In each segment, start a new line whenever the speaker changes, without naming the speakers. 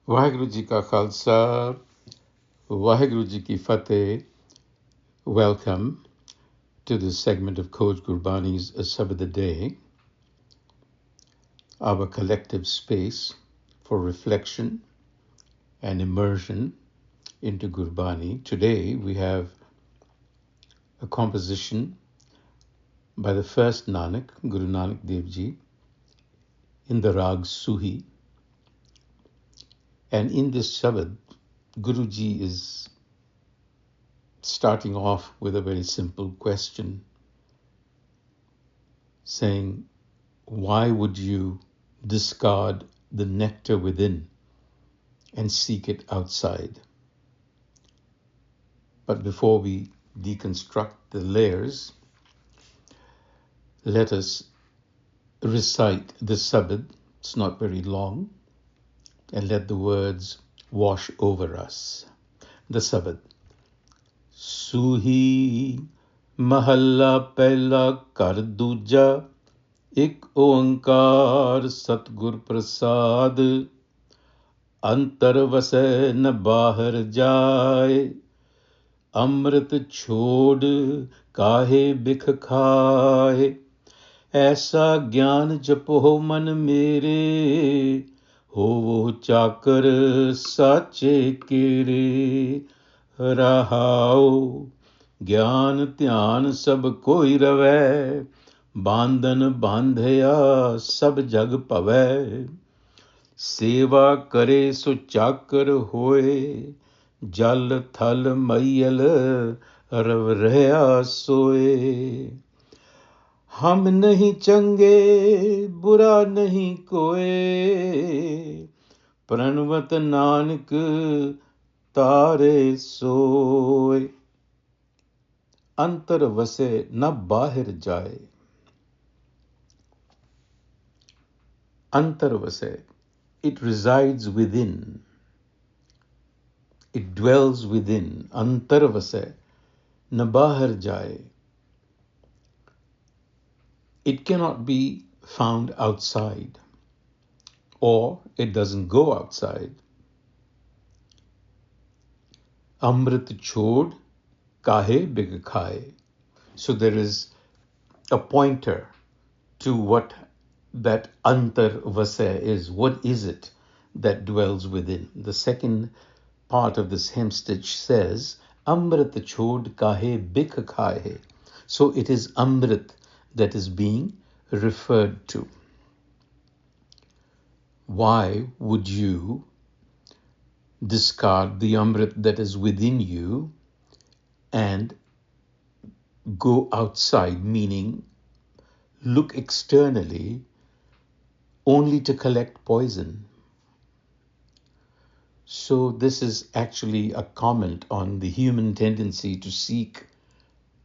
Vaheguru Ji Ka Khalsa, Vaheguru Ji Ki Fateh. Welcome to this segment of Coach Gurbani's a-sabad-a-day, our collective space for reflection and immersion into Gurbani. Today we have a composition by the first Nanak, Guru Nanak Dev Ji, in the Rag Suhi. And in this Shabad, Guruji is starting off with a very simple question, saying, why would you discard the nectar within and seek it outside? But before we deconstruct the layers, let us recite the Sabad. It's not very long, and let the words wash over us. The Sabad. Suhi mahalla pehla kar dooja, ik oankar satgur prasad, antar vasai na bahar jaye, amrit chhod kahe bikh khaye, ऐसा ज्ञान जपो मन मेरे, होवो चाकर साचे केरे, रहाओ ज्ञान ध्यान सब कोई रवै, बांधन बांधया सब जग पवै, सेवा करे सो चाकर होए, जल थल मैयल रव रहा सोए, हम नहीं चंगे बुरा नहीं कोए, प्रणवत नानक तारे सोए, अंतर वसे न बाहर जाए. Antar Vasai, it resides within, it dwells within. Antar Vasai, na bahar jaye. It cannot be found outside, or it doesn't go outside. Amrit chhod kahe big khaye. So there is a pointer to what that Antar Vasai is. What is it that dwells within? The second part of this hemstitch says, Amrit chhod kahe bik khaye. So it is Amrit that is being referred to. Why would you discard the Amrit that is within you and go outside, meaning look externally only to collect poison? So this is actually a comment on the human tendency to seek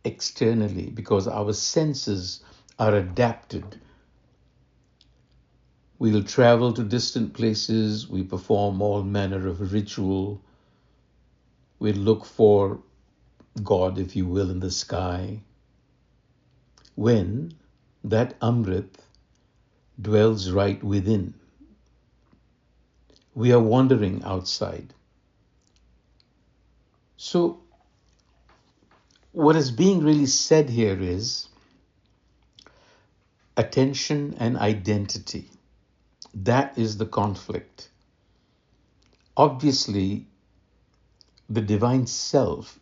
externally, because our senses are adapted. We'll travel to distant places, we perform all manner of ritual, we look for God, if you will, in the sky, when that Amrit dwells right within. We are wandering outside. So what is being really said here is attention and identity. That is the conflict. Obviously, the divine self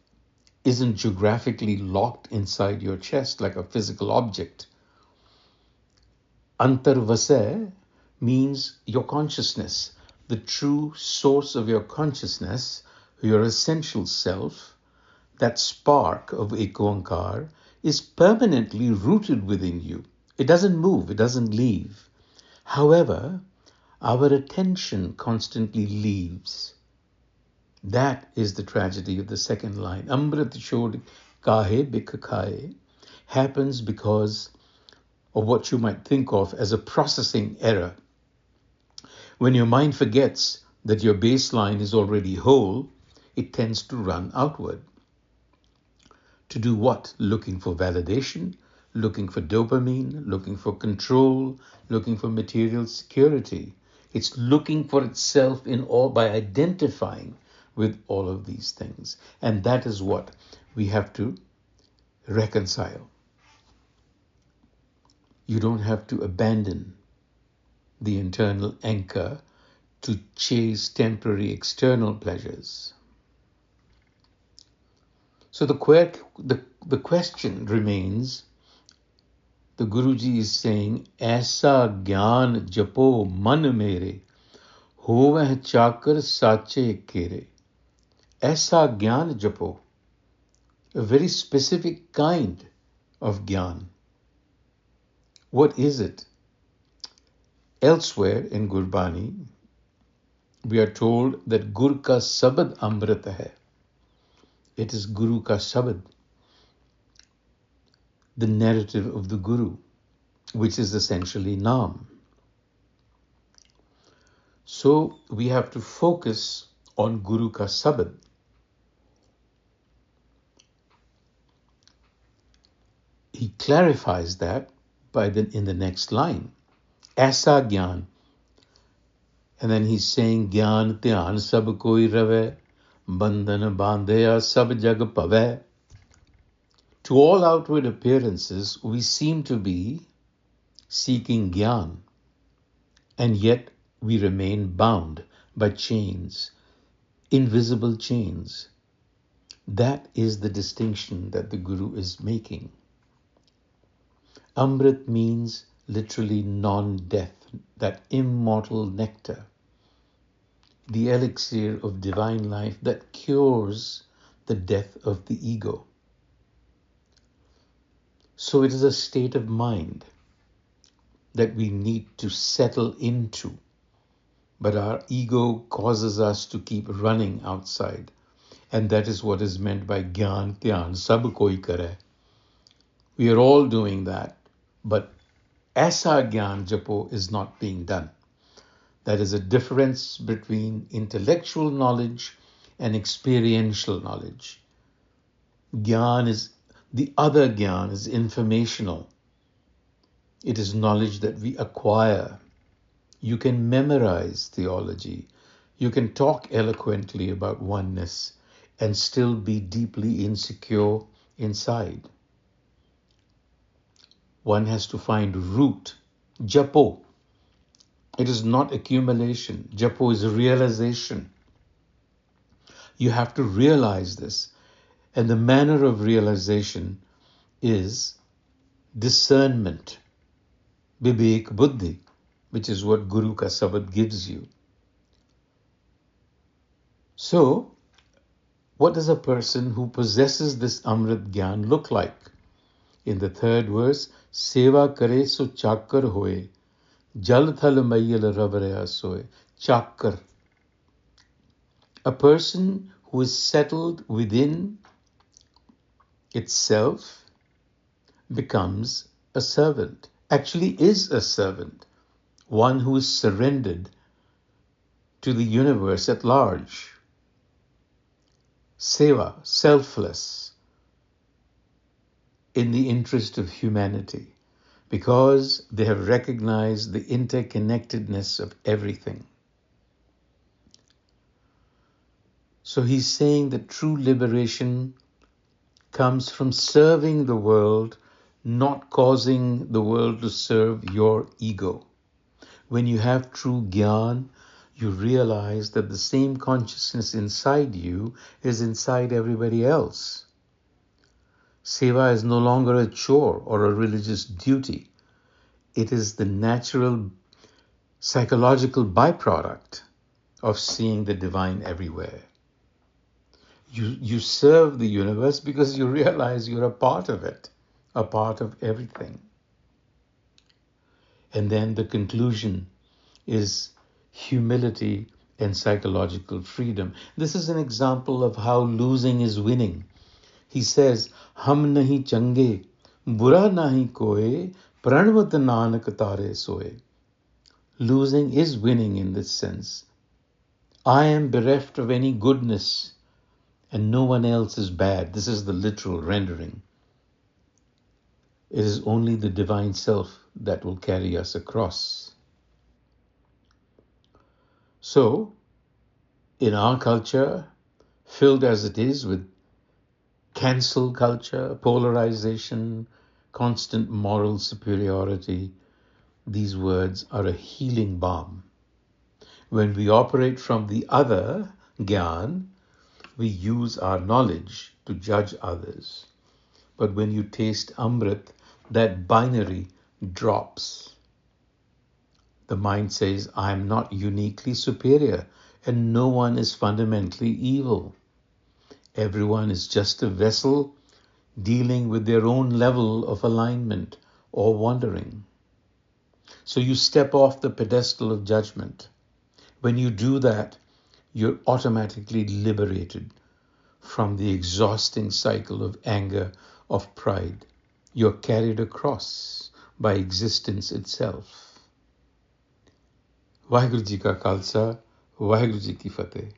isn't geographically locked inside your chest like a physical object. Antar Vasai means your consciousness, the true source of your consciousness, your essential self. That spark of Ekoankar is permanently rooted within you. It doesn't move, it doesn't leave. However, our attention constantly leaves. That is the tragedy of the second line. Amrit chhod kahe bikh khaye happens because of what you might think of as a processing error. When your mind forgets that your baseline is already whole, it tends to run outward. To do what? Looking for validation, looking for dopamine, looking for control, looking for material security. It's looking for itself in all by identifying with all of these things. And that is what we have to reconcile. You don't have to abandon the internal anchor to chase temporary external pleasures. So the question remains, the Guruji is saying, Aisa gyan japo man mere, hoveh chakar sache kere. Aisa gyan japo, a very specific kind of gyan. What is it? Elsewhere in Gurbani, we are told that Gur ka sabad amrit hai. It is Guru ka sabad, the narrative of the Guru, which is essentially Naam. So we have to focus on Guru ka sabad. He clarifies that in the next line, Aisa Gyan. And then he's saying, Gyan dhyan sab koi rave, bandhan bandhaya sab jag pave. To all outward appearances, we seem to be seeking Gyan, and yet we remain bound by chains, invisible chains. That is the distinction that the Guru is making. Amrit means literally non-death, that immortal nectar, the elixir of divine life that cures the death of the ego. So it is a state of mind that we need to settle into, but our ego causes us to keep running outside, and that is what is meant by Gyan Dhyan Sab Koi Kare. We are all doing that, but Aisa Gyan Japo is not being done. That is a difference between intellectual knowledge and experiential knowledge. The other Gyan is informational. It is knowledge that we acquire. You can memorize theology. You can talk eloquently about oneness and still be deeply insecure inside. One has to find root, japo. It is not accumulation. Japo is realization. You have to realize this. And the manner of realization is discernment, Vivek Buddhi, which is what Guru Ka Sabad gives you. So, what does a person who possesses this Amrit Gyan look like? In the third verse, Seva kare so chakar hoye, jal thal mayal ravaraya soye. Chakar. A person who is settled within itself becomes a servant, actually is a servant, one who is surrendered to the universe at large. Seva, selfless, in the interest of humanity, because they have recognized the interconnectedness of everything. So he's saying that true liberation comes from serving the world, not causing the world to serve your ego. When you have true Gyan, you realize that the same consciousness inside you is inside everybody else. Seva is no longer a chore or a religious duty. It is the natural psychological byproduct of seeing the divine everywhere. You serve the universe because you realize you're a part of it, a part of everything. And then the conclusion is humility and psychological freedom. This is an example of how losing is winning. He says, Hum nahi change, bura nahi koe, pranvat nanak tare soe. Losing is winning in this sense. I am bereft of any goodness, and no one else is bad. This is the literal rendering. It is only the divine self that will carry us across. So, in our culture, filled as it is with cancel culture, polarization, constant moral superiority, these words are a healing balm. When we operate from the other, Gyan, we use our knowledge to judge others. But when you taste Amrit, that binary drops. The mind says, I am not uniquely superior, and no one is fundamentally evil. Everyone is just a vessel dealing with their own level of alignment or wandering. So you step off the pedestal of judgment. When you do that, you're automatically liberated from the exhausting cycle of anger, of pride. You're carried across by existence itself. Vaheguru Ji Ka Khalsa, Vaheguru Ji Ki Fateh.